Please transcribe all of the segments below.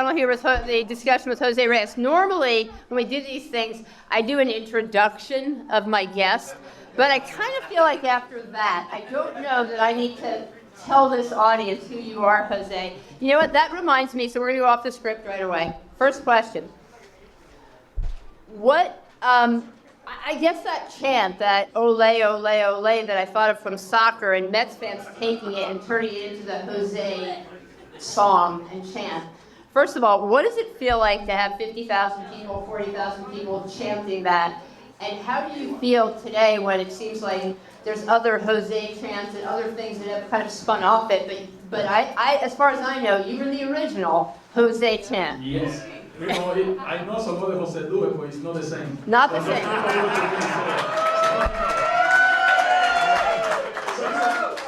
panel here with the discussion with Jose Reyes. Normally, when we do these things, I do an introduction of my guest, but I kind of feel like after that, I don't know that I need to tell this audience who you are, Jose. You know what? That reminds me, so we're going to go off the script right away. First question. What, I guess that chant, that ole, ole, ole, that I thought of from soccer and Mets fans taking it and turning it into the Jose song and chant. First of all, what does it feel like to have 50,000 people, 40,000 people chanting that? And how do you feel today when it seems like there's other Jose chants and other things that have kind of spun off it? But I, as far as I know, you were the original Jose chant. Yes. You know, I know some other Jose do it, but it's not the same. Not the same.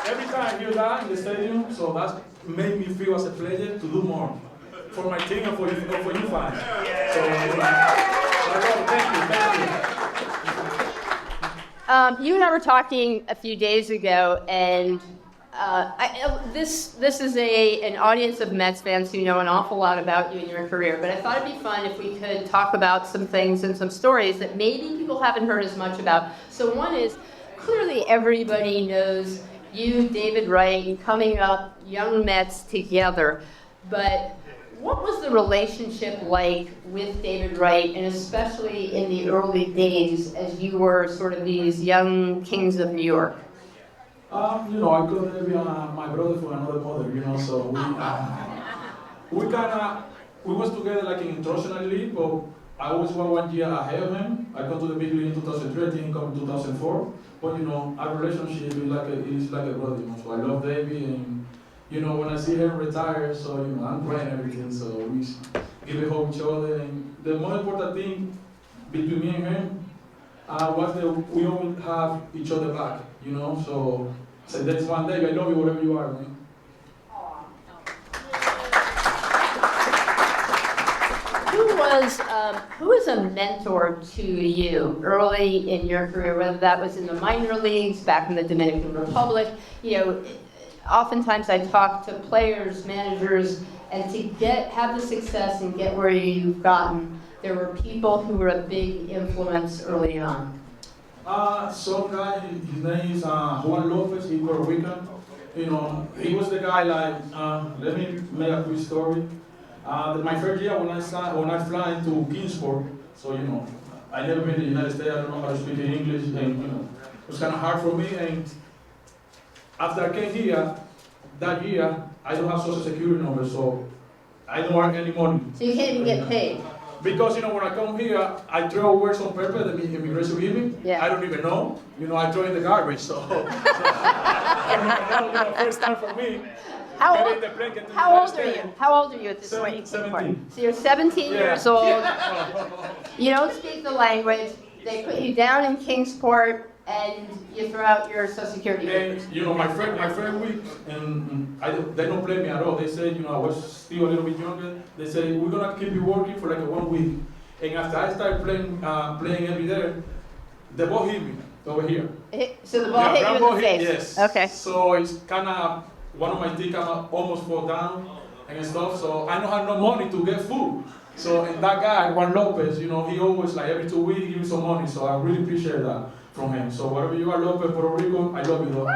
Every time I hear that in the stadium, so that made me feel as a player to do more for my team and for you fans. So, thank you. You and I were talking a few days ago, and this is an audience of Mets fans who know an awful lot about you and your career, but I thought it'd be fun if we could talk about some things and some stories that maybe people haven't heard as much about. So one is, clearly everybody knows you, David Wright, coming up, young Mets together, but what was the relationship like with David Wright, and especially in the early days as you were sort of these young kings of New York? You know, I couldn't be my brother for another mother, you know, so we was together like in international league, but I always went 1 year ahead of him. I got to the big league in 2003, he come in 2004, but you know, our relationship is like a brother, you know, so I love David, and you know, when I see him retire, so you know, I'm crying everything, so we give it home each other, and the most important thing between me and him was that we always have each other back, you know, so there's one day, I love you whatever you are, man. Who was a mentor to you early in your career, whether that was in the minor leagues, back in the Dominican Republic? You know, oftentimes I talk to players, managers, and to have the success and get where you've gotten, there were people who were a big influence early on. Some guy, his name is Juan Lopez, he's Puerto Rican. You know, he was the guy like, let me make a quick story. My first year when I fly into Kingsport, so you know, I never been to the United States, I don't know how to speak in English, and you know, it was kind of hard for me, and after I came here, that year, I don't have social security number, so I don't earn any money. So you can't even get paid? Because, you know, when I come here, I throw words on paper that the immigration give me. Yeah. I don't even know. You know, I throw in the garbage, so first time for me. How old are you? How old are you at this point? 17. So you're 17 years old. You don't speak the language. They put you down in Kingsport, and you throw out your social security papers. And you know, my friend week, and they don't blame me at all. They said, you know, I was still a little bit younger. They said, we're gonna keep you working for like 1 week. And after I started playing every day, the ball hit me over here. So the ball hit you in the face. Yes. Okay. So it's kind of one of my teeth almost fall down and stuff. So I don't have no money to get food. So and that guy Juan Lopez, you know, he always like every 2 weeks give me some money. So I really appreciate that from him. So wherever you are, Lopez, Puerto Rico, I love you, though.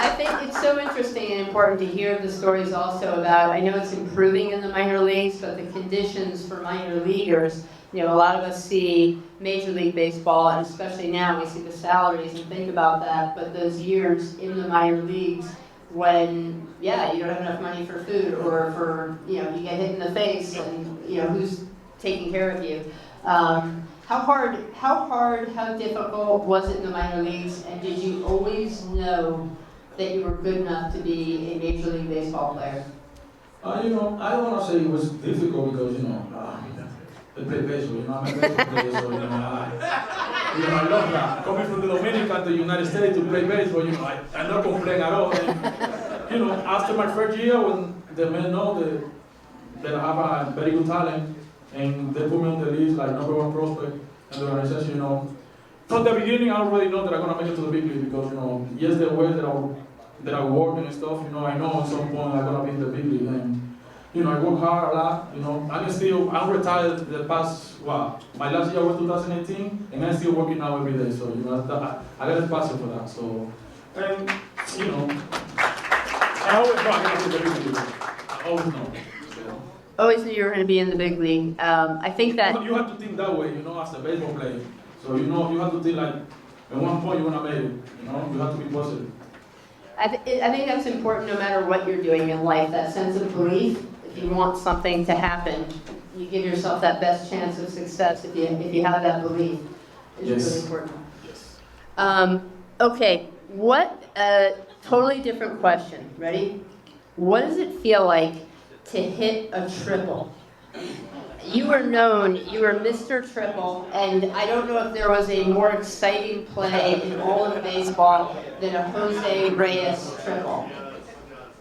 I think it's so interesting and important to hear the stories also about, I know it's improving in the minor leagues, but the conditions for minor leaguers, you know, a lot of us see Major League Baseball, and especially now we see the salaries and think about that, but those years in the minor leagues when, yeah, you don't have enough money for food or for, you know, you get hit in the face and, you know, who's taking care of you. How difficult was it in the minor leagues, and did you always know that you were good enough to be a Major League Baseball player? You know, I don't want to say it was difficult because, you know, I play baseball, you know, I'm a baseball player, so, you know, I love that. Coming from the Dominican to the United States to play baseball, you know, I don't complain at all. And, you know, after my first year, when the men know that I have a very good talent, and they put me on the list like #1 prospect in the organization, you know. From the beginning, I already know that I'm going to make it to the big league because, you know, yes, there were that that I work and stuff, you know, I know at some point I'm gonna be in the big league. And, you know, I work hard a lot, you know. I'm retired the past, my last year was 2018, and I'm still working now every day. So, you know, I got a passion for that. So, and, you know, I always know I'm gonna be in the big league. I always know. Always knew you were going to be in the big league. I think that You have to think that way, you know, as a baseball player. So, you know, you have to think like, at one point you're going to make it, you know, you have to be positive. I think that's important no matter what you're doing in life, that sense of belief. If you want something to happen, you give yourself that best chance of success if you have that belief. It's really important. Yes. Okay, totally different question. Ready? What does it feel like to hit a triple? You were Mr. Triple, and I don't know if there was a more exciting play in all of baseball than a Jose Reyes triple.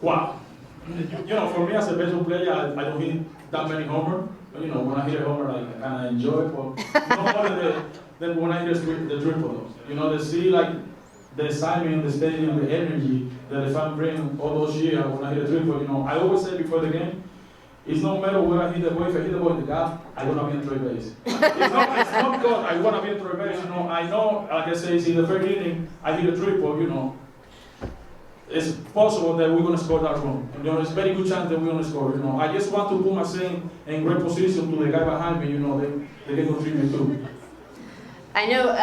Wow. You know, for me as a baseball player, I don't hit that many homers. But, you know, when I hit a homer, I kind of enjoy it. But no more than when I hit the triple, though. You know, to see like the excitement, the stadium, the energy that the fan bring all those years when I hit a triple. You know, I always say before the game, it's no matter where I hit the ball. If I hit the ball in the gap, I want to be in third base. It's not because I want to be in third base. You know, I know, like I say, in the first inning, I hit a triple. You know, it's possible that we're going to score that run. And, you know, it's a very good chance that we're going to score. You know, I just want to put myself in great position to the guy behind me. You know, they can contribute too. I know.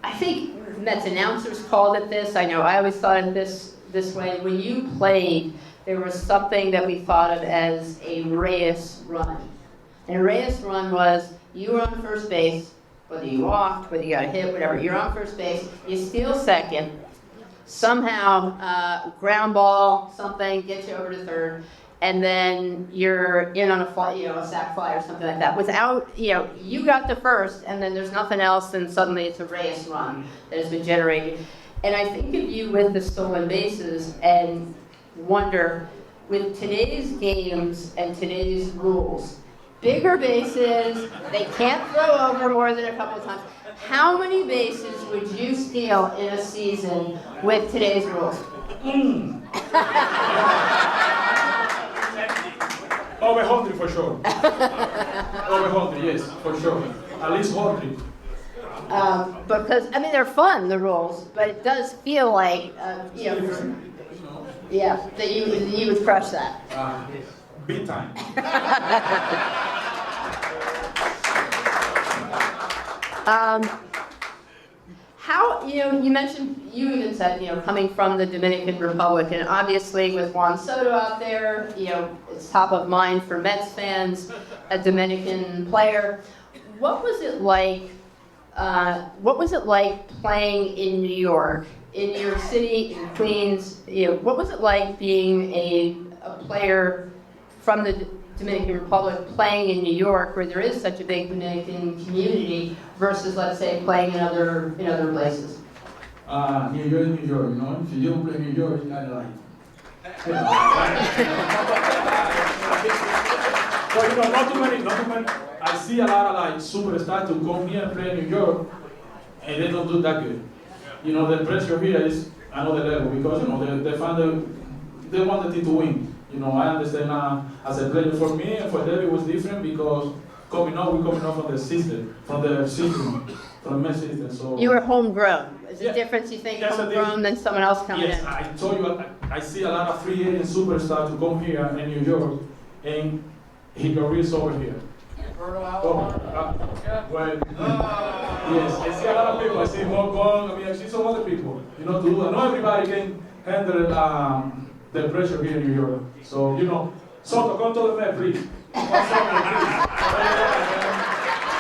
I think Mets announcers called it this. I know. I always thought of this way. When you played, there was something that we thought of as a Reyes run. And a Reyes run was you were on first base, whether you walked, whether you got a hit, whatever. You're on first base. You steal second. Somehow, ground ball, something gets you over to third, and then you're in on a fly, a sac fly or something like that. Without, you got to first, and then there's nothing else, and suddenly it's a Reyes run that has been generated. And I think of you with the stolen bases and wonder, with today's games and today's rules, bigger bases, they can't throw over more than a couple of times. How many bases would you steal in a season with today's rules? Over 100 for sure. Over 100, yes, for sure. At least 100. Because, they're fun, the rules, but it does feel like, that you would crush that. Big time. How, you even said, coming from the Dominican Republic, and obviously with Juan Soto out there, it's top of mind for Mets fans, a Dominican player. What was it like playing in New York, in New York City, in Queens? What was it like being a player from the Dominican Republic playing in New York, where there is such a big Dominican community, versus, let's say, playing in other places? New York, New York, If you don't play New York, it's kind of like, But, not too many. I see a lot of superstars who come here and play in New York, and they don't do that good. The pressure here is another level because they want the team to win. I understand as a player. For me and for them it was different because we're coming up from the system, from the Mets system. So you were homegrown. Is the difference, you think, homegrown than someone else coming in? Yes, I told you, I see a lot of free agent superstars who come here in New York, and his career is over here. Yes, I see a lot of people. I see Morgan. I see some other people. Not everybody can handle the pressure here in New York. So, Soto, come to the Met, please.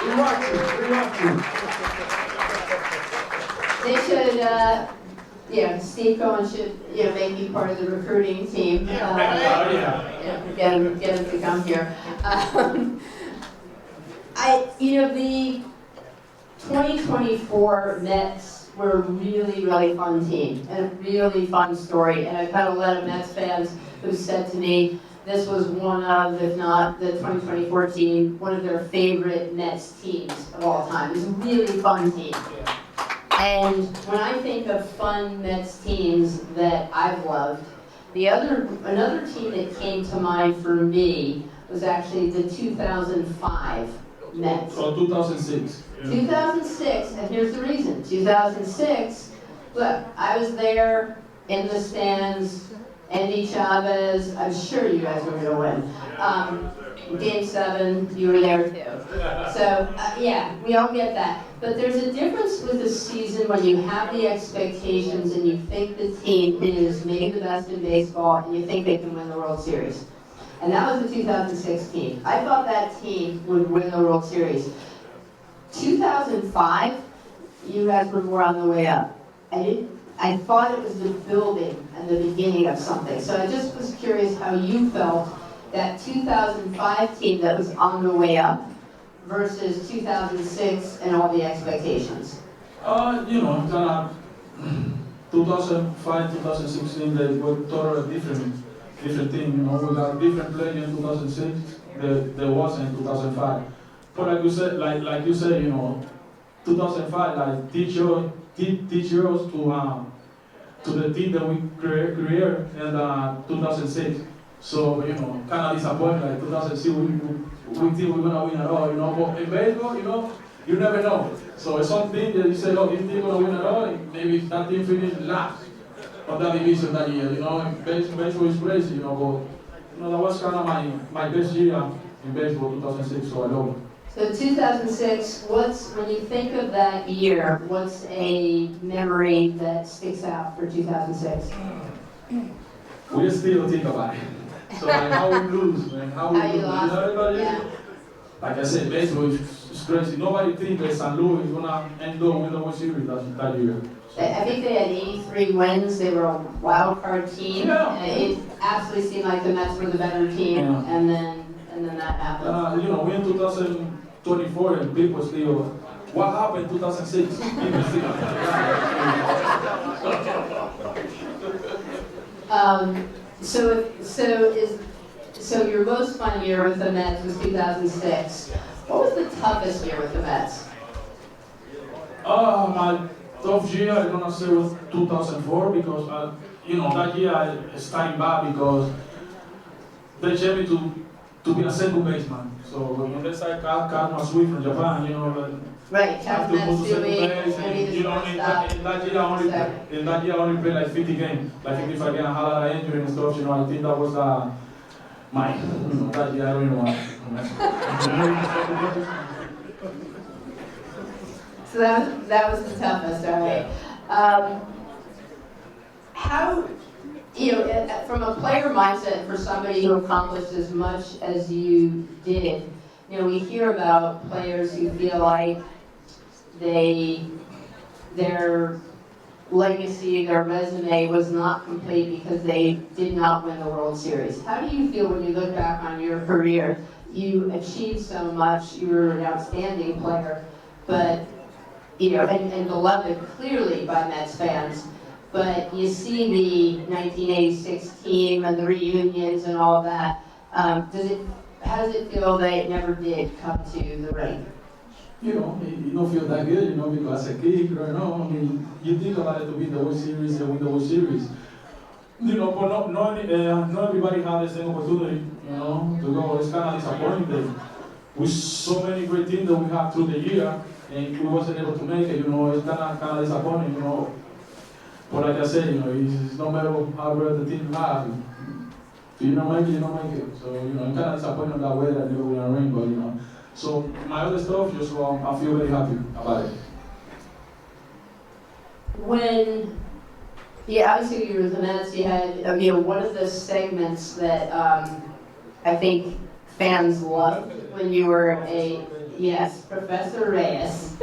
We want you. They should, Steve Cohen should, make me part of the recruiting team. Get him to come here. The 2024 Mets were a really, really fun team and a really fun story. And I've had a lot of Mets fans who said to me, this was one of, if not the 2024 team, one of their favorite Mets teams of all time. It was a really fun team. And when I think of fun Mets teams that I've loved, another team that came to mind for me was actually the 2005 Mets. So 2006. Yeah. 2006, and here's the reason. 2006, look, I was there in the stands, Andy Chavez, I'm sure you guys were going to win. Game 7, you were there too. So, yeah, we all get that. But there's a difference with a season when you have the expectations and you think the team is maybe the best in baseball and you think they can win the World Series. And that was the 2006 team. I thought that team would win the World Series. 2005, you guys were more on the way up. I thought it was the building and the beginning of something. So I just was curious how you felt that 2005 team that was on the way up versus 2006 and all the expectations. You know, kind of 2005, 2016, they were totally different thing. You know, we got different players in 2006 there was in 2005. But like you said, you know, 2005 like teach us to the team that we created in 2006. So, you know, kind of disappointed. Like 2006, we think we're gonna win at all. You know, but in baseball, you know, you never know. So it's something that you say, oh, this team gonna win at all. Maybe that team finished last of that division that year. You know, baseball is crazy. You know, but you know that was kind of my best year in baseball, 2006. So I love it. So 2006, when you think of that year, what's a memory that sticks out for 2006? We still think about it. So like how we lose, and how we lose. Lost. Yeah. Like I said, baseball is crazy. Nobody thinks that St. Louis is gonna end up with the World Series that year. So. I think they had 83 wins. They were a wild card team. Yeah. It absolutely seemed like the Mets were the better team, yeah. and then that happened. You know, we in 2024 and people still. What happened in 2006? People still. So your most fun year with the Mets was 2006. What was the toughest year with the Mets? My tough year, I'm gonna say was 2004 because you know that year I started bad because they changed me to be a second baseman. So when they started Kazuma Sweet from Japan, you know. Right, have to move to second base, and you know, in that year I only played like 50 games, like 55 games. I had a lot of injury and stuff. You know, I think that was that year I don't even want. So that was the toughest, all right. How, you know, from a player mindset, for somebody who accomplished as much as you did, you know, we hear about players who feel like their legacy, their resume was not complete because they did not win the World Series. How do you feel when you look back on your career? You achieved so much, you were an outstanding player, but, you know, and beloved clearly by Mets fans, but you see the 1986 team and the reunions and all of that. How does it feel that it never did come to the ring? You know, you don't feel that good, you know, because as a kid, growing up, I mean, you think about it to win the World Series and win the World Series. You know, but not everybody had the same opportunity, you know, to go. It's kind of disappointing with so many great teams that we have through the year, and we wasn't able to make it, you know, it's kind of disappointing, you know. But like I said, you know, it's no matter how great the team have, if you don't make it, you don't make it. So, you know, I'm kind of disappointed that way that I never win a ring, but, you know. So my other stuff, just I feel very happy about it. When, obviously you were the Mets, you had, you know, one of the segments that I think fans loved when you were Professor Reyes.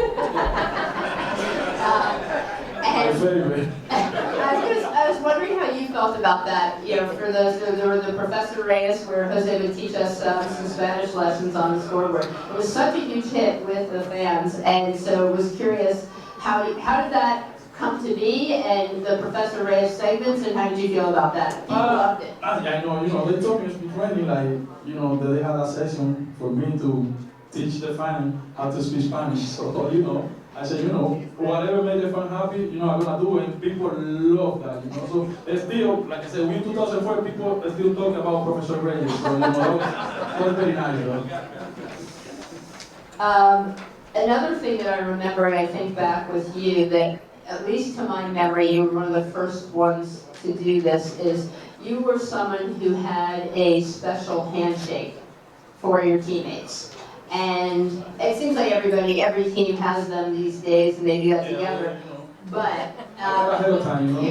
My favorite. I was wondering how you felt about that. You know, for those, there were the Professor Reyes, where Jose would teach us some Spanish lessons on the scoreboard. It was such a huge hit with the fans, and so I was curious how did that come to be, and the Professor Reyes segments, and how did you feel about that? You loved it. I know, you know, they told me to speak Spanish, like, you know, that they had a session for me to teach the fans how to speak Spanish. So, you know, I said, you know, whatever made the fan happy, you know, I'm gonna do it. And people love that, you know. So it's still, like I said, we in 2004, people are still talking about Professor Reyes. So, you know, that was very nice, though. Another thing that I remember, and I think back with you, that at least to my memory, you were one of the first ones to do this, is you were someone who had a special handshake for your teammates. And it seems like every team has them these days, and they do that together. But ahead of time, you know.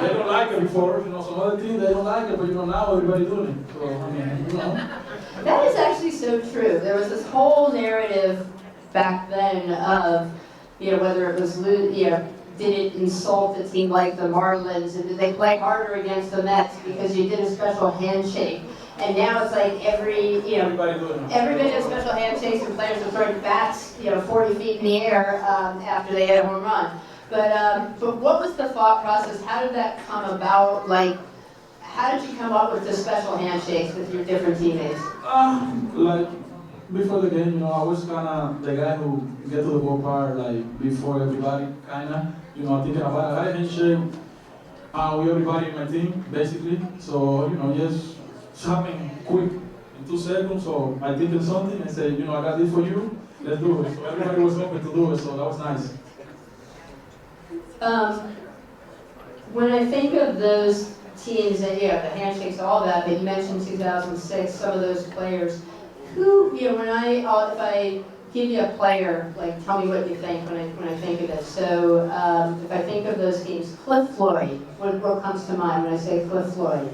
They don't like it before, you know. Some other teams they don't like it, but you know now everybody doing it. So I mean, you know. That is actually so true. There was this whole narrative back then of, you know, whether it was, you know, did it insult a team like the Marlins, and did they play harder against the Mets because you did a special handshake? And now it's like everybody does special handshakes, and players are throwing bats, you know, 40 feet in the air after they hit a home run. But what was the thought process? How did that come about? Like, how did you come up with the special handshakes with your different teammates? Like before the game, you know, I was kind of the guy who get to the ballpark like before everybody, kind of. You know, thinking about a handshake with everybody in my team, basically. So you know, just happened quick in 2 seconds. So I think it's something and said, you know, I got this for you. Let's do it. So everybody was open to do it. So that was nice. When I think of those teams, and yeah, the handshakes, all that, but you mentioned 2006, some of those players. Who, you know, if I give you a player, like tell me what you think when I think of this. So if I think of those teams, Cliff Floyd, what comes to mind when I say Cliff Floyd?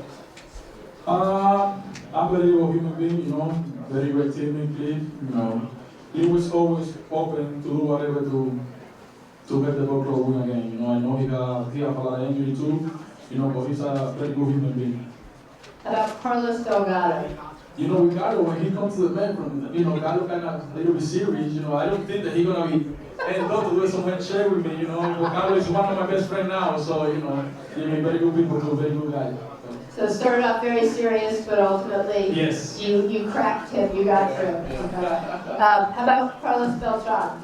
Unbelievable human being, you know, very great teammate, you know. He was always open to do whatever to get the ball club win again. You know, I know he have a lot of injury too, you know, but he's a very good human being. About Carlos Delgado. You know, with Carlos, when he comes to the bedroom, you know, Carlos kind of a little bit serious, you know. I don't think that he's going to be ended up to do some handshake with me, you know. But Carlos is one of my best friends now, so, you know, he's very good people too, very good guy. So it started off very serious, but ultimately yes. you cracked him, you got through. How about Carlos Beltran?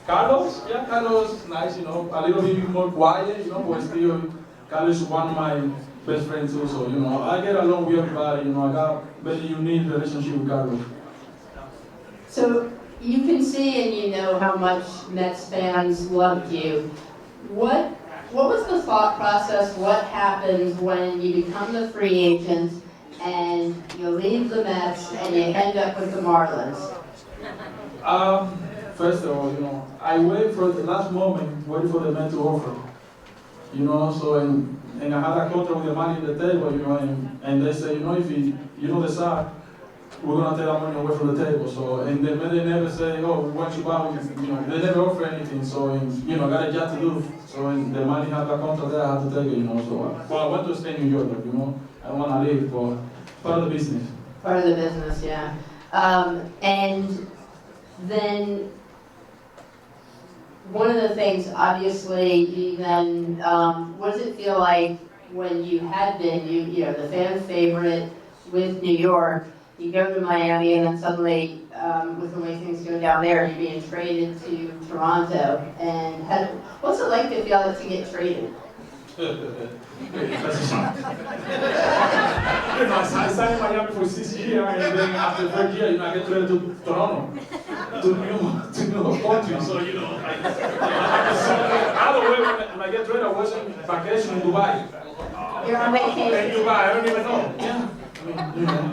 Carlos, yeah, Carlos, nice, you know, a little bit more quiet, you know, but still, Carlos is one of my best friends too, so, you know, I get along with everybody, you know, I got a very unique relationship with Carlos. So you can see and you know how much Mets fans loved you. What was the thought process? What happens when you become the free agent and you leave the Mets and you end up with the Marlins? First of all, you know, I wait for the last moment, waiting for the Mets to offer. You know, so and I had a contract with the money in the table, you know, and they say, you know, if you don't decide, we're gonna take that money away from the table. So and they never say, oh, we want you back, you know, they never offer anything. So and, you know, I got a job to do. So and the money had a contract there, I had to take it, you know. So well, I want to stay in New York, but, you know, I don't want to leave, but part of the business. Part of the business, yeah. And then one of the things, obviously, you then, what does it feel like when you had been, you know, the fan favorite with New York, you go to Miami, and then suddenly, with the way things go down there, you're being traded to Toronto, and what's it like to feel like to get traded? I signed in Miami for 6 years, and then after the 3rd year, you know, I get traded to Toronto, to new country. So, you know, other way, when I get traded, I was on vacation in Dubai. You're on vacation. In Dubai, I don't even know. Yeah. I mean, you know.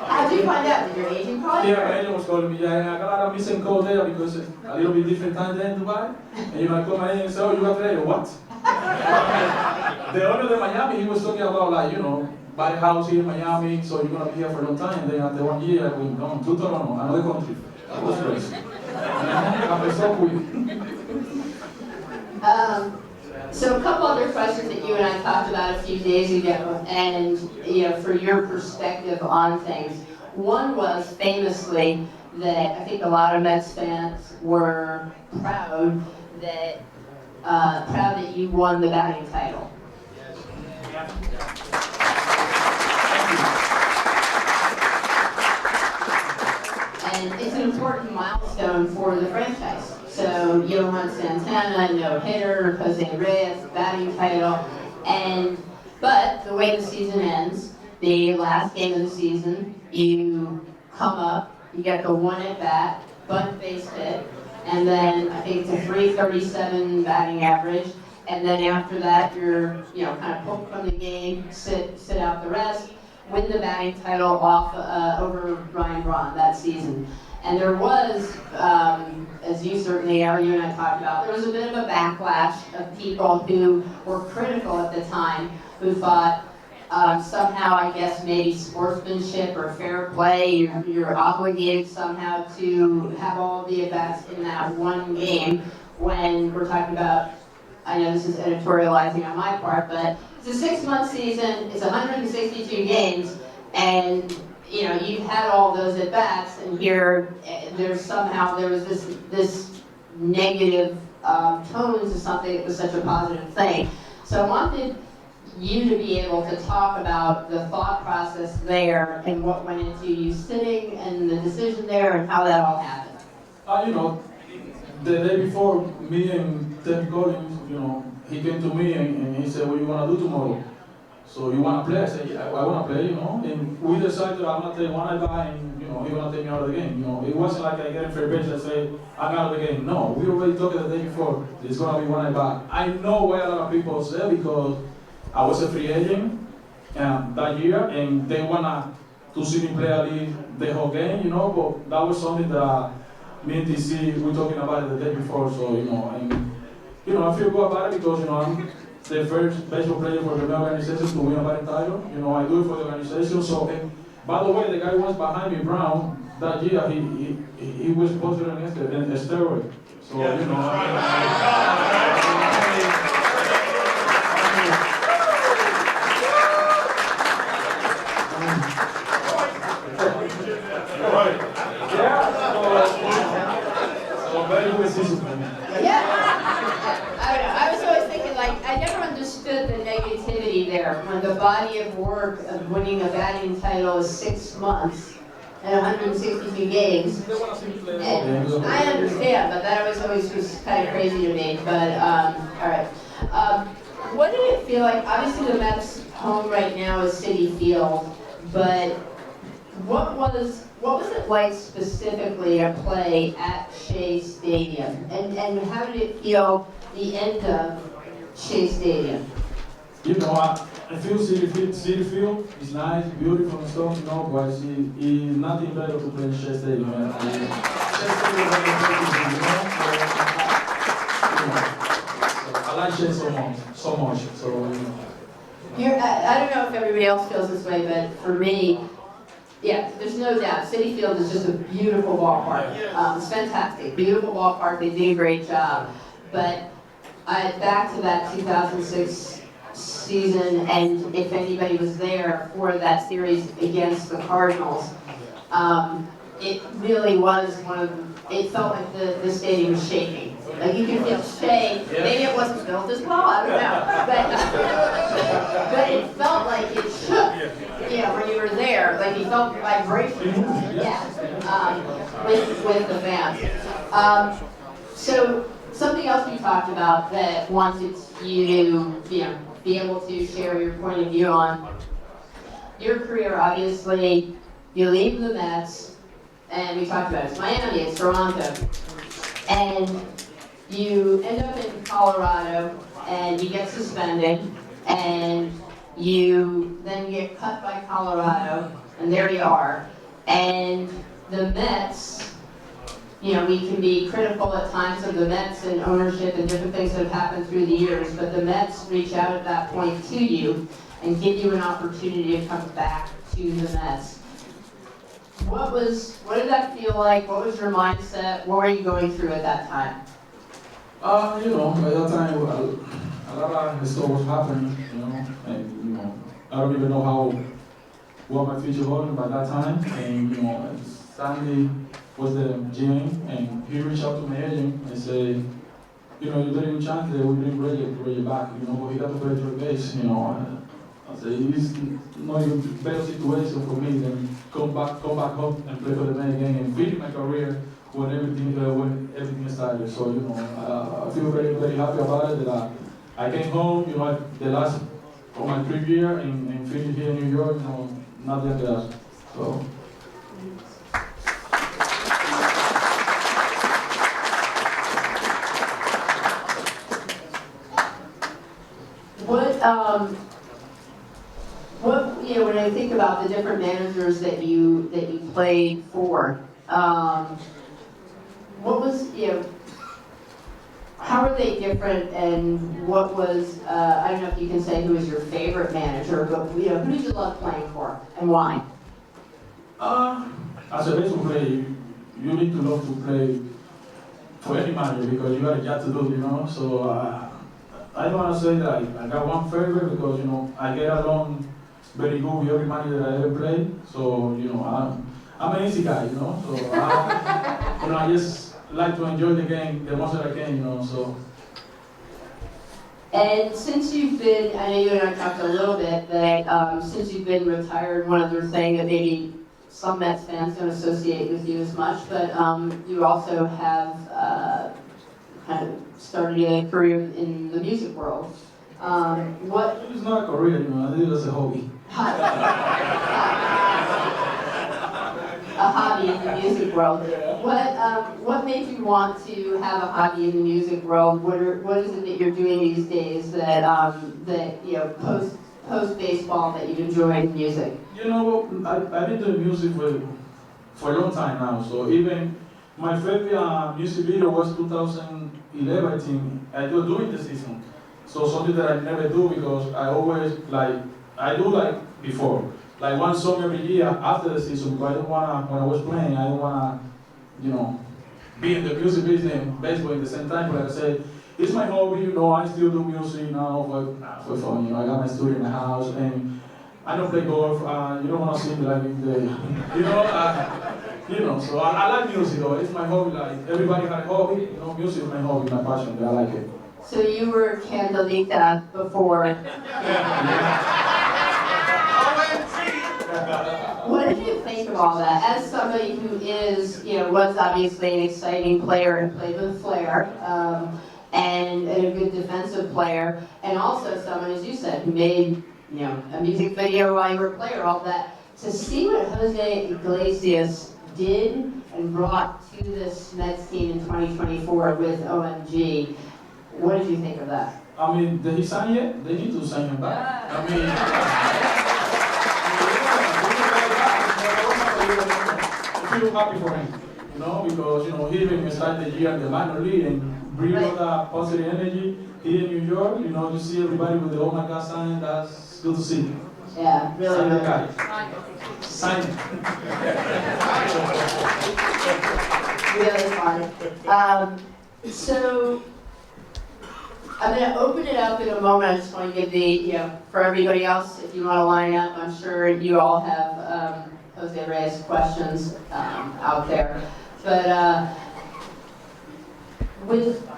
How did you find out? Did your agent call you? Yeah, my agent was calling me. Yeah, and I got a lot of missing calls there because a little bit different time there in Dubai. And you know, I called my agent and said, oh, you got traded. What? The owner of Miami, he was talking about, like, you know, buy a house here in Miami, so you're going to be here for a long time. And then after 1 year, I went on to Toronto, another country. That was crazy. I'm so quick. So a couple other questions that you and I talked about a few days ago, and, you know, for your perspective on things. One was famously that I think a lot of Mets fans were proud that you won the batting title. And it's an important milestone for the franchise. So Johan Santana, no hitter, Jose Reyes, batting title, but the way the season ends, the last game of the season, you come up, you get the one at bat, bunt base hit, and then I think it's a 337 batting average, and then after that you're kind of pulled from the game, sit out the rest, win the batting title off over Ryan Braun that season. And there was, as you certainly are, you and I talked about, there was a bit of a backlash of people who were critical at the time, who thought somehow, I guess, maybe sportsmanship or fair play, you're obligated somehow to have all the at-bats in that one game when we're talking about, I know this is editorializing on my part, but it's a 6-month season, it's 162 games, and you've had all those at bats, and here there was this negative tone to something that was such a positive thing. So I wanted you to be able to talk about the thought process there and what went into you sitting and the decision there and how that all happened. The day before, me and Ted Collins, he came to me and he said, "What do you want to do tomorrow? So you want to play?" I said, "Yeah, I want to play, And we decided I'm going to take one at bat and, he's going to take me out of the game. It wasn't like I get in fair pitch and say, I'm out of the game. No, we already talked the day before. It's going to be one at bat. I know why a lot of people say because I was a free agent that year and they want to see me play at least the whole game, but that was something that me and DC, we were talking about it the day before, so, I feel good about it because, I'm the first baseball player for the organization to win a batting title. I do it for the organization. So, and by the way, the guy who was behind me, Brown, that year, he was posted on a steroid. So, so very good decision for me. I never understood the negativity there when the body of work of winning a batting title is 6 months and 162 games. And I understand, but that was always just kind of crazy to me. But all right, what did it feel like? Obviously, the Mets' home right now is Citi Field, but what was it like specifically to play at Shea Stadium, and how did it feel the end of Shea Stadium? I feel Citi Field is nice, beautiful and stuff, but it's nothing better to play in Shea Stadium. Shea Stadium is very I like Shea so much. So, I don't know if everybody else feels this way, but for me, yeah, there's no doubt. Citi Field is just a beautiful ballpark. It's fantastic, beautiful ballpark. They did a great job, but back to that 2006 season, and if anybody was there for that series against the Cardinals, it really was it felt like the stadium was shaking. Like you could feel Shea, maybe it wasn't built as well, I don't know, but it felt like it shook, when you were there, like you felt vibrations, with the fans. So, something else we talked about that wanted you to, be able to share your point of view on your career. Obviously, you leave the Mets, and we talked about it's Miami, it's Toronto, and you end up in Colorado, and you get suspended, and you then get cut by Colorado, and there you are, and the Mets. We can be critical at times of the Mets and ownership and different things that have happened through the years, but the Mets reach out at that point to you and give you an opportunity to come back to the Mets. What did that feel like? What was your mindset? What were you going through at that time? By that time, a lot of stuff was happening, and, I don't even know what my future was by that time, and, Sandy was the GM, and he reached out to my agent and said, you're getting a chance that we bring Reyes back, but he got to play third base, I said, it's not even better situation for me than come back home and play for the Met again and finish my career when everything started. So, I feel very, very happy about it that I came home, the last of my 3 year and finished here in New York, nothing else. So. When I think about the different managers that you played for, what was, how are they different, and what was, I don't know if you can say who was your favorite manager, but who did you love playing for, and why? As a baseball player, you need to love to play for any manager because you got a job to do, So I don't want to say that I got one favorite because, I get along very good with every manager that I ever played. So, I'm an easy guy, So, I just like to enjoy the game the most that I can, So. And since you've been, I know you and I talked a little bit, that since you've been retired, one other thing that maybe some Mets fans don't associate with you as much, but you also have kind of started a career in the music world. What? It's not a career, I did it as a hobby. A hobby in the music world. What made you want to have a hobby in the music world? What is it that you're doing these days that post baseball that you enjoy in music? I've been doing music for a long time now. So even my favorite music video was 2011. I think I do during the season. So something that I never do because I always I do before. Like one song every year after the season, but I don't wanna, when I was playing, I don't wanna, be in the music business and baseball at the same time. But like I said, it's my hobby, I still do music now for fun, I got my studio in the house and I don't play golf, you don't wanna see me like in the, so I like music though, it's my hobby, like everybody has a hobby, music is my hobby, my passion, I like it. So you were Candelita before. Yeah. What did you think of all that? As somebody who was obviously an exciting player and played with flair, and a good defensive player, and also someone, as you said, who made a music video while you were a player, all that. To see what Jose Iglesias did and brought to this Mets team in 2024 with OMG, what did you think of that? I mean, did he sign yet? They need to sign him back. I mean. I'm feel happy for him, because, he even started the year in the minor league and bring all that positive energy here in New York, you see everybody with the oh my God sign, that's good to see. Yeah, really. Sign the guy. Sign it. Really fun. So, I'm going to open it up in a moment. I just want to give for everybody else, if you want to line up, I'm sure you all have Jose Reyes questions out there. But with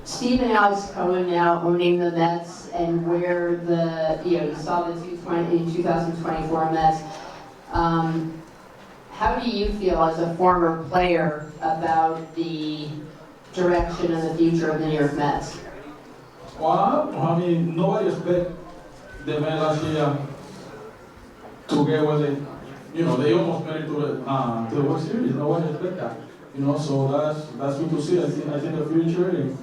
Steve and Alex Cohen now owning the Mets and where you saw the 2024 Mets, how do you feel as a former player about the direction and the future of the New York Mets? Well, I mean, nobody expected the Mets last year to get what they almost made it to the World Series. Nobody expected that. So that's good to see. I think the future.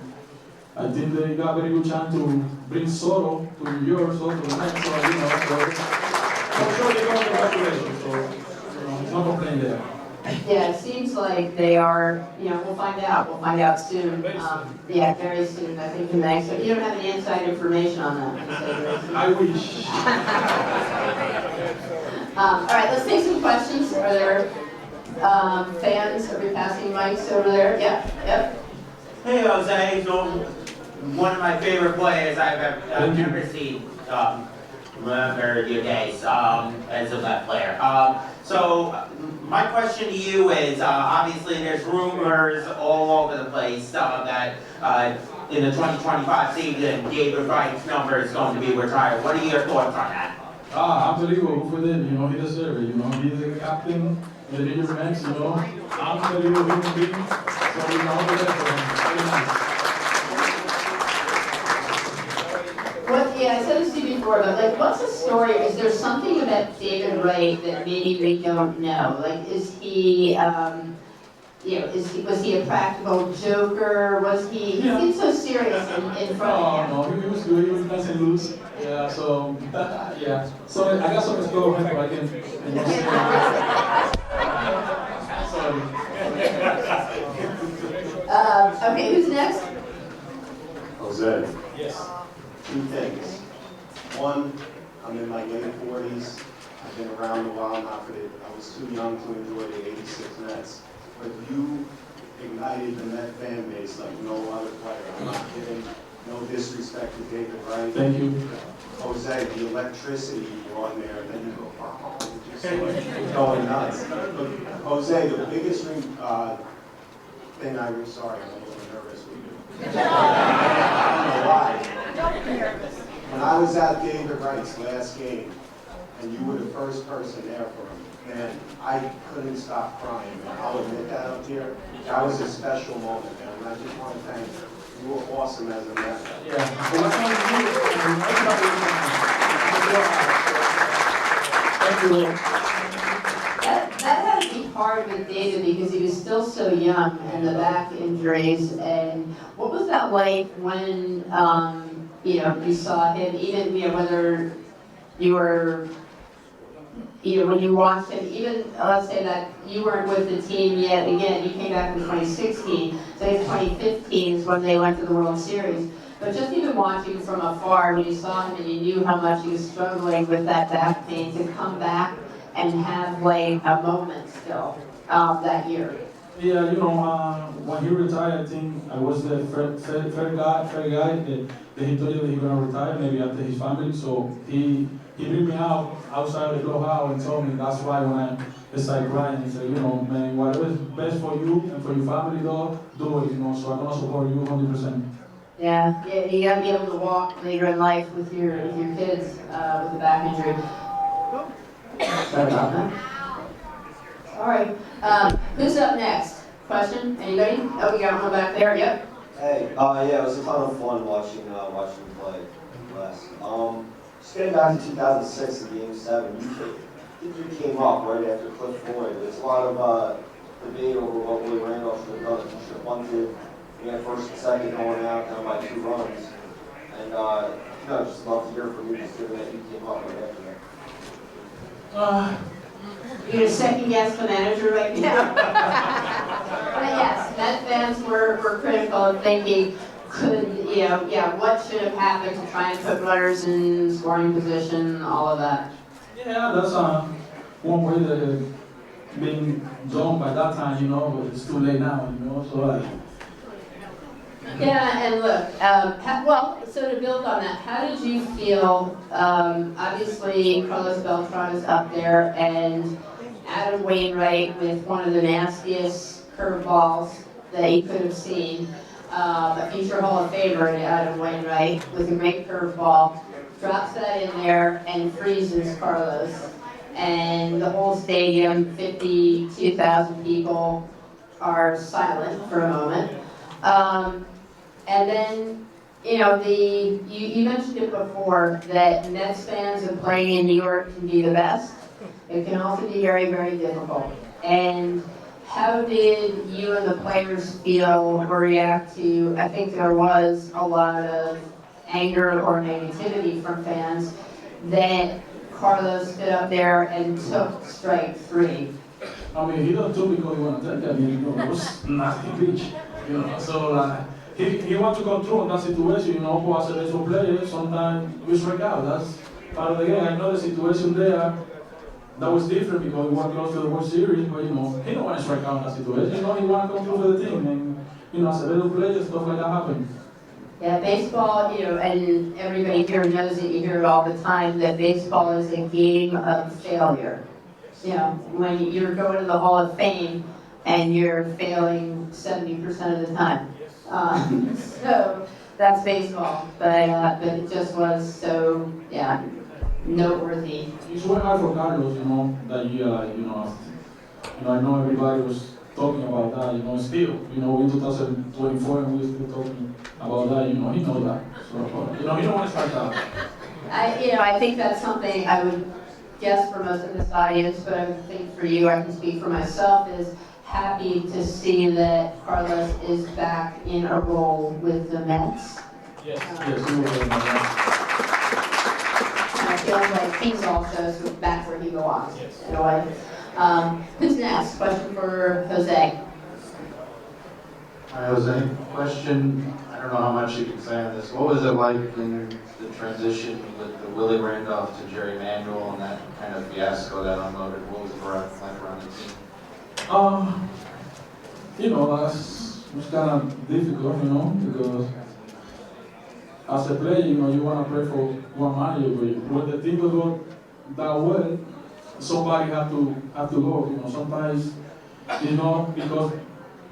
I think they got a very good chance to bring Soto to New York, Soto to the Mets. So I'm sure they got congratulations. So no complaint there. Yeah, it seems like they are. We'll find out. We'll find out soon. Yeah, very soon. I think the next. You don't have any inside information on that. I wish. All right, let's take some questions. Are there fans? Are we passing mics over there? Yeah. Yep. Hey, Jose. So, one of my favorite players I've ever seen. Remember your days as a Met player. So, my question to you is, obviously there's rumors all over the place that in the 2025 season, David Wright's number is going to be retired. What are your thoughts on that? Unbelievable for them, he deserves it, he's the captain of the New York Mets, unbelievable human being. So we know the best for him. Very nice. Yeah, I said this to you before, but like, what's the story? Is there something about David Wright that maybe we don't know? Like, is he, was he a practical joker? Was he seemed so serious in front of you? No, he was good. He was nice and loose. Yeah, so, yeah. So I got some score him, but I can, Sorry. Okay, who's next? Jose. Yes. Two things. One, I'm in my late 40s. I've been around a while, I was too young to enjoy the 86 Mets. But you ignited the Met fan base like no other player. I'm not kidding. No disrespect to David Wright. Thank you. Jose, the electricity you on there, and then you go, oh, just like going nuts. But Jose, the biggest thing sorry, I'm a little nervous with you. I don't know why. When I was at David Wright's last game, and you were the first person there for him, man, I couldn't stop crying, man. I'll admit that up here. That was a special moment, man, and I just want to thank you. You were awesome as a man. Yeah. Thank you. That had to be hard with David because he was still so young and the back injuries. And what was that like when you saw him? Even whether you were when you watched him. Even let's say that you weren't with the team yet. Again, you came back in 2016. So I guess 2015 is when they went to the World Series. But just even watching from afar, when you saw him and you knew how much he was struggling with that back pain, to come back and have like a moment still that year. Yeah, when he retired, I think I was the third guy that he told you that he was gonna retire, maybe after his family. So he bring me out outside the clubhouse and told me that's why when I started crying, he said, man, whatever is best for you and for your family, though, do it. So I'm gonna support you 100%. Yeah, you gotta be able to walk later in life with your kids with a back injury. Sorry about that. All right, who's up next? Question? Anybody? Oh, we got one back there. Yep. Hey, yeah, it was a ton of fun watching you play last. Just getting back to 2006 in Game 7, you came up right after Cliff Floyd. There's a lot of debate over what Willie Randolph should have done. He should have bunted. You had first and second going out down by 2 runs. And just love to hear from you, just given that you came up right after that. You're gonna second guess the manager right now. But yes, Met fans were critical of thinking, what should have happened to try and put runners in scoring position, all of that. Yeah, that's one way that being done by that time, but it's too late now, so Yeah, and look, so to build on that, how did you feel, obviously Carlos Beltran is up there, and Adam Wainwright with one of the nastiest curveballs that you could have seen, a future Hall of Famer, Adam Wainwright, with a great curveball, drops that in there and freezes Carlos. And the whole stadium, 52,000 people, are silent for a moment. And then, you mentioned it before, that Mets fans and playing in New York can be the best. It can also be very, very difficult. And how did you and the players feel or react to, I think there was a lot of anger or negativity from fans that Carlos stood up there and took strike 3. I mean, he don't do because he want to take that. It was nasty pitch. So he want to control that situation. Who as a baseball player, sometimes you strike out. That's part of the game. I know the situation there. That was different because he was close to the World Series, but he don't want to strike out in that situation. He want to control the team, and as a baseball player, stuff like that happens. Yeah, baseball, and everybody here knows it, you hear it all the time, that baseball is a game of failure. When you're going to the Hall of Fame and you're failing 70% of the time. So that's baseball, but it just was so, noteworthy. It's very hard for Carlos, that year, I know everybody was talking about that, still, in 2024, and we're still talking about that, he knows that. So, he don't want to start that. I think that's something I would guess for most of this audience, but I would think for you, I can speak for myself, is happy to see that Carlos is back in a role with the Mets. Yes, he will be in that. And I feel like he's also back where he belongs, Yes. in a way. Who's next? Question for Jose. Hi, Jose. Question, I don't know how much you can say on this. What was it like in the transition with the Willie Randolph to Jerry Manuel and that kind of fiasco that unloaded? What was it like around the team? That was kind of difficult, because as a player, you want to play for one manager, but when the team go that way, somebody have to go. Sometimes, because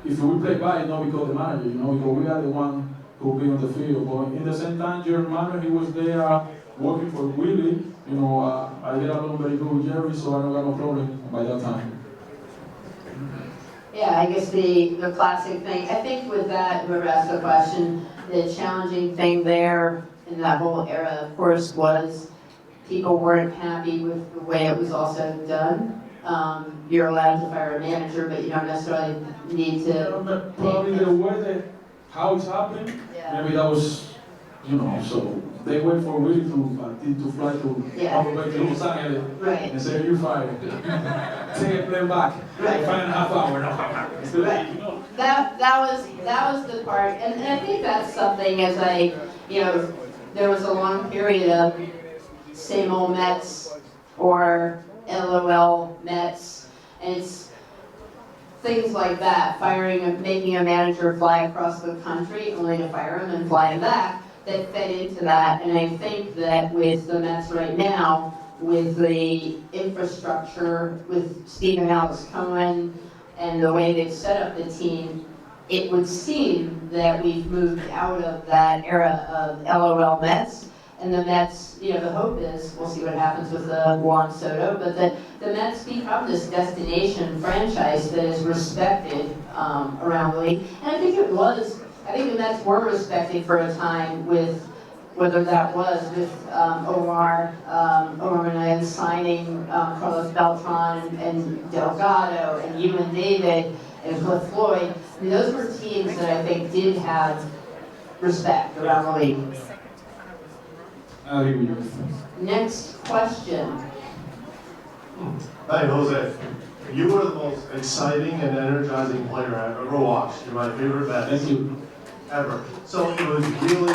if we play bad, it's not because the manager, because we are the one who be on the field. But in the same time, Jerry Manuel, he was there working for Willie. I get along very good with Jerry, so I don't got no problem by that time. Yeah, I guess the classic thing, I think with that, whoever asked the question, the challenging thing there in that whole era, of course, was people weren't happy with the way it was also done. You're allowed to fire a manager, but you don't necessarily need to. Probably the way that how it's happened, maybe that was, so they wait for Willie to fly to all the way to Los Angeles Right. and say, you fired. Take a plane back. Right. 5.5 hours. No, Right. That was the part, and I think that's something as there was a long period of same old Mets or LOL Mets, and it's things like that, making a manager fly across the country only to fire him and fly him back, that fed into that. And I think that with the Mets right now, with the infrastructure, with Stephen Alex Cohen, and the way they've set up the team, it would seem that we've moved out of that era of LOL Mets. And the Mets, the hope is, we'll see what happens with Juan Soto, but the Mets become this destination franchise that is respected around the league. And I think the Mets were respected for a time with, whether that was with Omar Narvaez signing Carlos Beltran and Delgado and Ewan David and Cliff Floyd. I mean, those were teams that I think did have respect around the league. I agree with you. Next question. Hi, Jose. You were the most exciting and energizing player I've ever watched. You're my favorite Met Thank you. ever. So it was really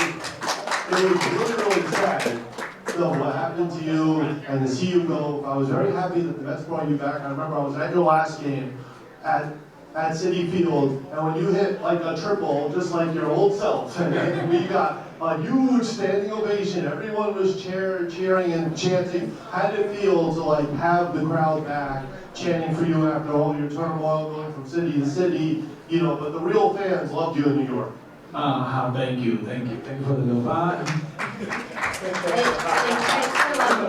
sad. So what happened to you and to see you go, I was very happy that the Mets brought you back. I remember I was at your last game at Citi Field, and when you hit like a triple, just like your old self, and we got a huge standing ovation. Everyone was cheering and chanting. How did it feel to have the crowd back chanting for you after all your turmoil going from city to city? But the real fans loved you in New York. Thank you for the love.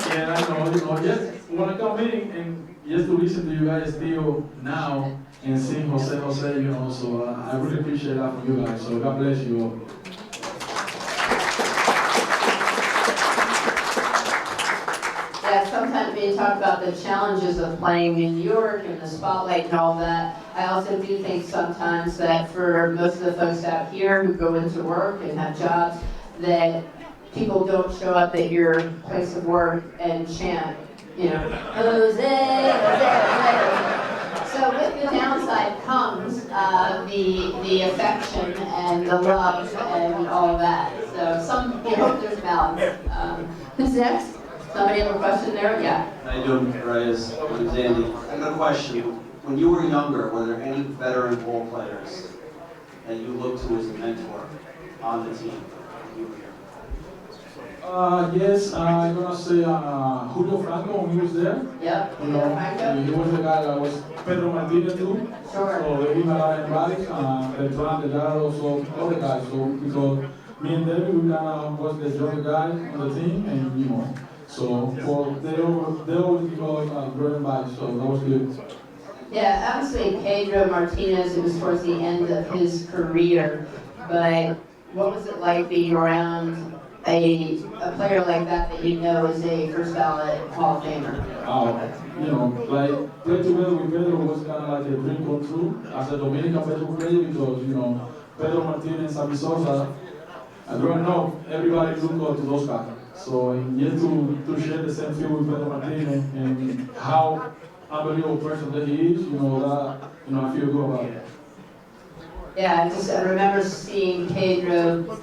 Yeah, I know, just when I come in and just to listen to you guys still now and sing Jose, so I really appreciate that from you guys, so God bless you all. Yeah, sometimes when you talk about the challenges of playing in New York and the spotlight and all that, I also do think sometimes that for most of the folks out here who go into work and have jobs, that people don't show up at your place of work and chant, Jose, Jose. So with the downside comes the affection and the love and all of that. So you hope there's balance. Who's next? Somebody have a question there? Yeah. How you doing, Reyes? My name's Andy. I got a question. When you were younger, were there any veteran ball players that you looked to as a mentor on the team when you were here? Yes, I'm gonna say Julio Franco when he was there. Yep. Franco. He was the guy that was Pedro Martinez too. Sure. So they give a lot of advice, Beltran, Delgado, so all the guys. So because me and David, we was the younger guy on the team, and so they always give us great advice. So that was good. Yeah, obviously Pedro Martinez, it was towards the end of his career, but what was it like being around a player like that you know is a first ballot Hall of Famer? You know, like play together with Pedro was kind of like a dream come true as a Dominican baseball player because, you know, Pedro Martinez and Sosa, growing up, everybody looked up to those guys. So, and yet to share the same field with Pedro Martinez and how unbelievable person that he is, I feel good about it. Yeah, I remember seeing Pedro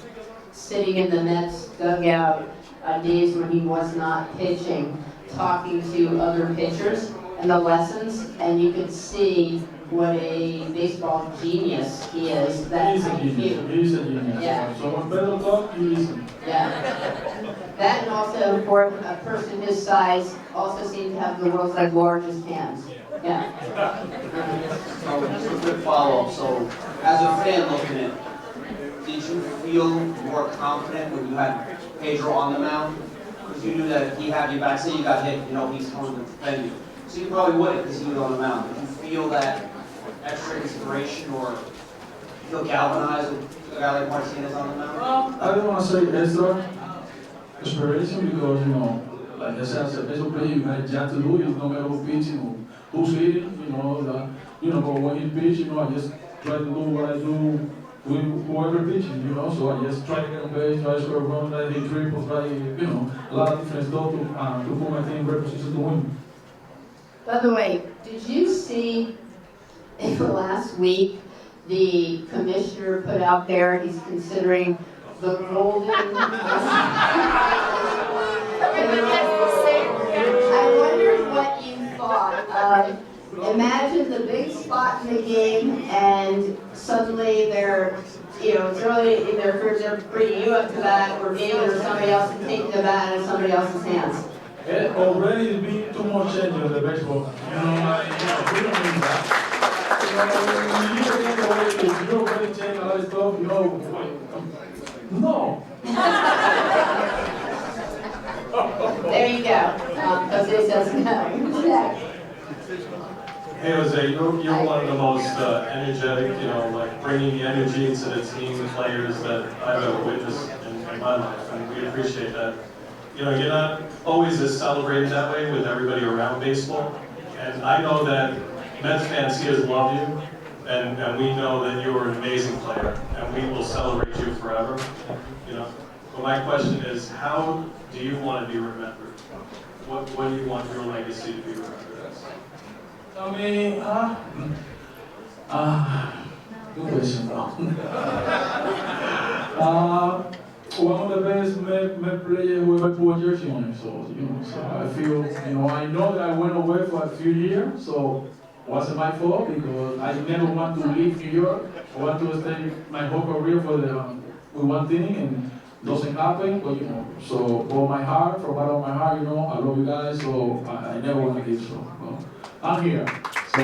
sitting in the Mets dugout on days when he was not pitching, talking to other pitchers and the lessons, and you could see what a baseball genius he is. That He's a genius. He's a genius. Yeah. So when Pedro talks, you listen. Yeah. That and also for a person his size also seemed to have the world's largest hands. Yeah. So just a quick follow-up. So as a fan looking in, did you feel more confident when you had Pedro on the mound? Because you knew that if he had you back, say you got hit, he's coming to defend you. So you probably wouldn't because he was on the mound. Did you feel that extra inspiration or feel galvanized with a guy like Martinez on the mound? I don't want to say extra inspiration because, like I said, as a baseball player, you got a job to do. It's no matter who's pitching, who's hitting, but when he pitch, I just try to do what I do with whoever pitching, so I just try to get on base, try to score a run, try to hit triples, try a lot of different stuff to put my team in great position to win. By the way, did you see last week the commissioner put out there he's considering the golden I wondered what you thought. Imagine the big spot in the game and suddenly it's early in their careers, they're bringing you up to bat or maybe there's somebody else taking the bat in somebody else's hands. It already has been too much change in the baseball. We don't need that. You already change a lot of stuff, no. There you go. Jose says no. Jack. Hey Jose, you're one of the most energetic, bringing the energy into the team players that I've ever witnessed in my life, and we appreciate that. You're not always as celebrated that way with everybody around baseball, and I know that Mets fans here love you, and we know that you're an amazing player, and we will celebrate you forever. But my question is, how do you want to be remembered? What do you want your legacy to be remembered as? I mean, good question, one of the best Met players who ever put a jersey on it, so I feel, I know that I went away for a few years, so it wasn't my fault because I never want to leave New York. I want to stay my whole career with one thing, and doesn't happen, but so from my heart, from bottom of my heart, I love you guys, so I never want to leave, so I'm here. So,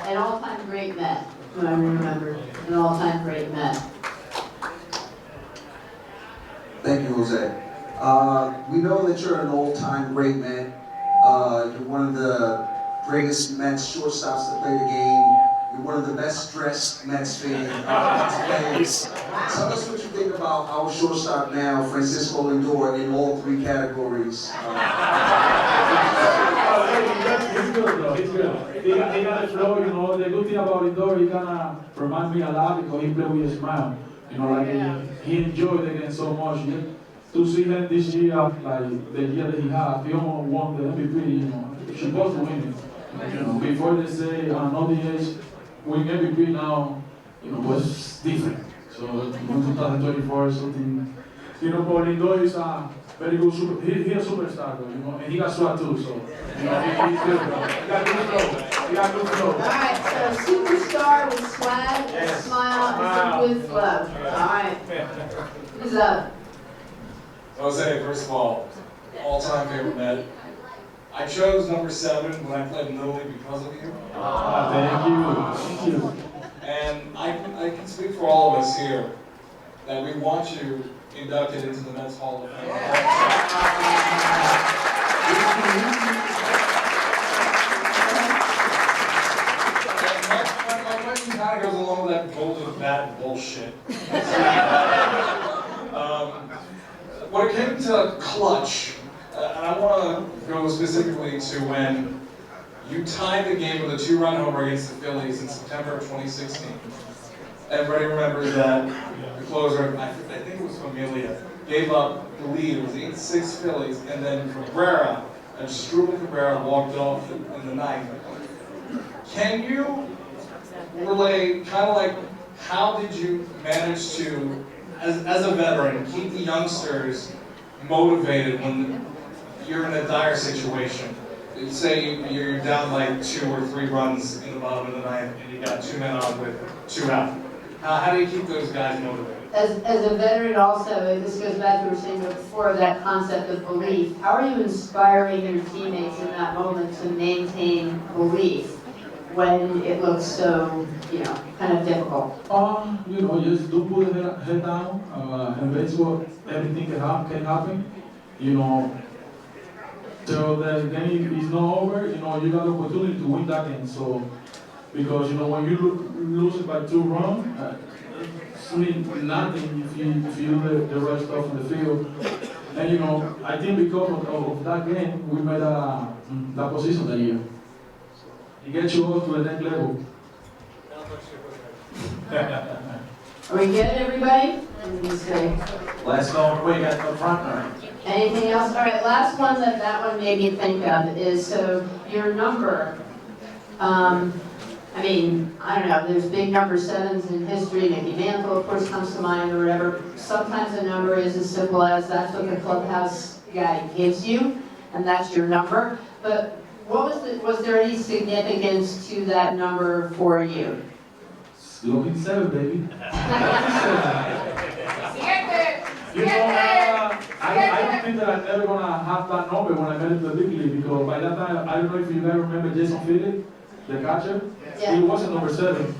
an all-time great Met, who I remember, an all-time great Met. Thank you, Jose. We know that you're an all-time great Met. You're one of the greatest Mets shortstops to play the game. You're one of the best dressed Mets fans. Tell us what you think about our shortstop now, Francisco Lindor, in all three categories. He's good though, he's good. He got a flow, the good thing about Lindor, he kinda reminds me a lot because he plays with a smile. He enjoyed the game so much. To see him this year, like the year that he had, he almost won the MVP, He supposed to win it. Before they say, no DH, win MVP now, was different. So, in 2024, something, but Lindor is a very good he's a superstar, though, and he got swag too, so, he's good, bro. He got good flow. All right, so superstar with swag, and smile, and good flow. All right, who's up? Jose, first of all-time favorite Met. I chose number 7 when I played in Little League because of you. Thank you. And I can speak for all of us here that we want you inducted into the Mets Hall of Fame. My question kind of goes along with that golden bat bullshit. When it came to clutch, and I want to go specifically to when you tied the game with a 2-run homer against the Phillies in September of 2016. Everybody remembers that the closer, I think it was Familia, gave up the lead. It was 8-6 Phillies, and then Cabrera, and Struble Cabrera walked off in the ninth. Can you relay kind of like how did you manage to, as a veteran, keep the youngsters motivated when you're in a dire situation? Say you're down like 2 or 3 runs in the bottom of the ninth and you got 2 men on with 2 out. How do you keep those guys motivated? As a veteran also, and this goes back to what we were saying before, that concept of belief. How are you inspiring your teammates in that moment to maintain belief when it looks so, kind of difficult? Just do put the head down, and baseball, everything can happen, till the game is not over, you got the opportunity to win that game, so, because, when you lose it by 2 runs, it's mean nothing if you do the right stuff in the field. And, I think because of that game, we made that position that year. It gets you up to the next level. Are we good, everybody? Let's go, we got the front runner. Anything else? All right, last one that one made me think of is, so your number, I don't know, there's big number 7s in history, maybe Mantle, of course, comes to mind or whatever. Sometimes a number is as simple as that's what the clubhouse guy gives you, and that's your number. But was there any significance to that number for you? Lucky 7, baby. I don't think that I'm ever gonna have that number when I get into the big league, because by that time, I don't know if you guys remember Jason Phillips, the catcher. Yeah. He wasn't number 7.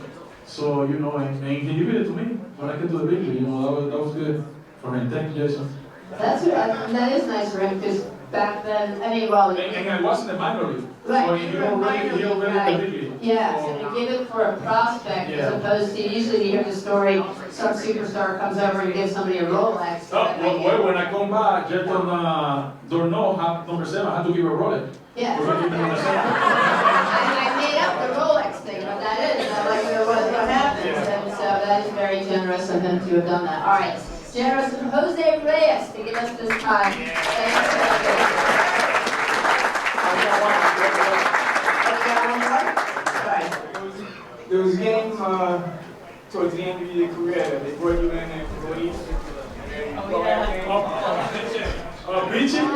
So, and he gave it to me when I came to the big league. That was good for him. Thank you, Jason. That is nice for him, because back then, And I wasn't a minor league. Right, So he already in the big league. yeah, so you give it for a prospect as opposed to, usually you hear the story, some superstar comes over and gives somebody a Rolex. Well, when I come back, Jeton don't know how number 7, I had to give a Rolex. Yeah. We're gonna give him number 7. I made up the Rolex thing, but that is, what happens, and so that is very generous of him to have done that. All right, generous of Jose Reyes to give us this time. Thank you. There was a game towards the end of your career. They brought you in and Reyes. Pitching?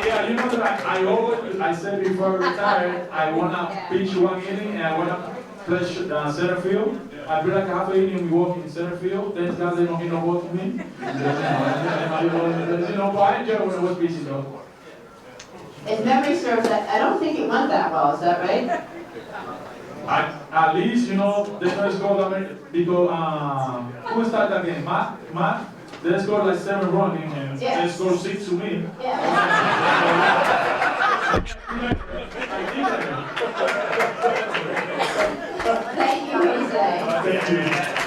Yeah, you know that I said before I retired, I want to pitch 1 inning and I want to play center field. I play like half an inning, we walk in center field. Thank God they don't hit no ball to me. But I enjoyed when I was pitching though. If memory serves, I don't think it went that well, is that right? At least, they first scored because who started that game? Matt? They scored like 7 runs and they scored 6 to me. Yeah. Thank you, Jose. Thank you.